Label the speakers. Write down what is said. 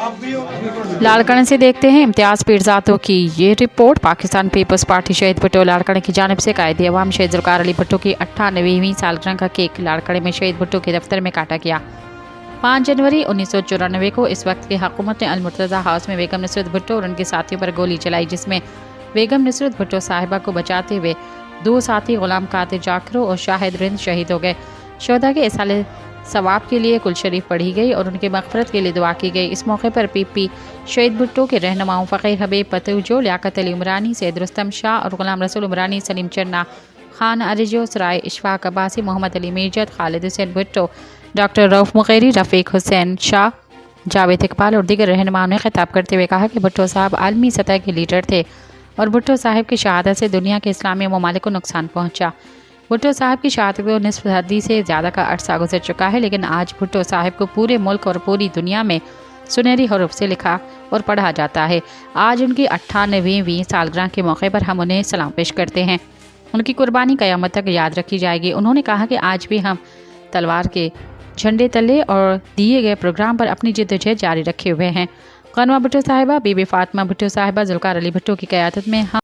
Speaker 1: लाड़काना से देखते हैं इम्तियाज़ पीरजादों की ये रिपोर्ट। पाकिस्तान पीपल्स पार्टी शहीद भुट्टो लाड़काना की जानिब से कायदे अवाम शहीद ज़ुल्फ़िकार अली भुट्टो की 98वीं सालगिरह का केक लाड़काना में शहीद भुट्टो के दफ्तर में काटा गया। 5 जनवरी 1994 को इस वक्त की हुकूमत ने अल-मुर्तज़ा हाउस में बेगम नुसरत भुट्टो और उनके साथियों पर गोली चलाई, जिसमें बेगम नुसरत भुट्टो साहिबा को बचाते हुए 2 साथी गुलाम कादिर जाकिर और शाहिद रिंद शहीद हो गए। शोहदा के इसाले सवाब के लिए कुल शरीफ पढ़ी गई और उनके मग़फ़िरत के लिए दुआ की गई। इस मौके पर पीपी शहीद भुट्टो के रहनुमाओं फ़कीर हबीब पतूजो, लियाकत अली उमरानी, सैयद रुस्तम शाह और गुलाम रसूल उमरानी, सलीम चन्ना, खान अरिजो, सराय इशफाक अब्बासी, मोहम्मद अली मीरजत, खालिद हुसैन भुट्टो, डॉक्टर रऊफ़ मुग़ेरी, रफ़ीक हुसैन शाह, जावेद इकबाल और दीगर रहनुमाओं ने खिताब करते हुए कहा कि भुट्टो साहब आलमी सतह के लीडर थे और भुट्टो साहब की शहादत से दुनिया के इस्लामी ममालिक को नुकसान पहुँचा। भुट्टो साहब की शहादत को निस्फ सदी से ज़्यादा का अरसा गुजर चुका है, लेकिन आज भुट्टो साहब को पूरे मुल्क और पूरी दुनिया में सुनहरी हरूफ से लिखा और पढ़ा जाता है। आज उनकी 98वीं सालगिरह के मौके पर हम उन्हें सलाम पेश करते हैं। उनकी कुर्बानी क़यामत तक याद रखी जाएगी। उन्होंने कहा कि आज भी हम तलवार के झंडे तले और दिए गए प्रोग्राम पर अपनी जद्दोजहद जारी रखे हुए हैं। क़नवा भुट्टो साहिबा, बीबी फ़ातिमा भुट्टो साहिबा, ज़ुल्फ़िकार अली भुट्टो की क़यादत में हम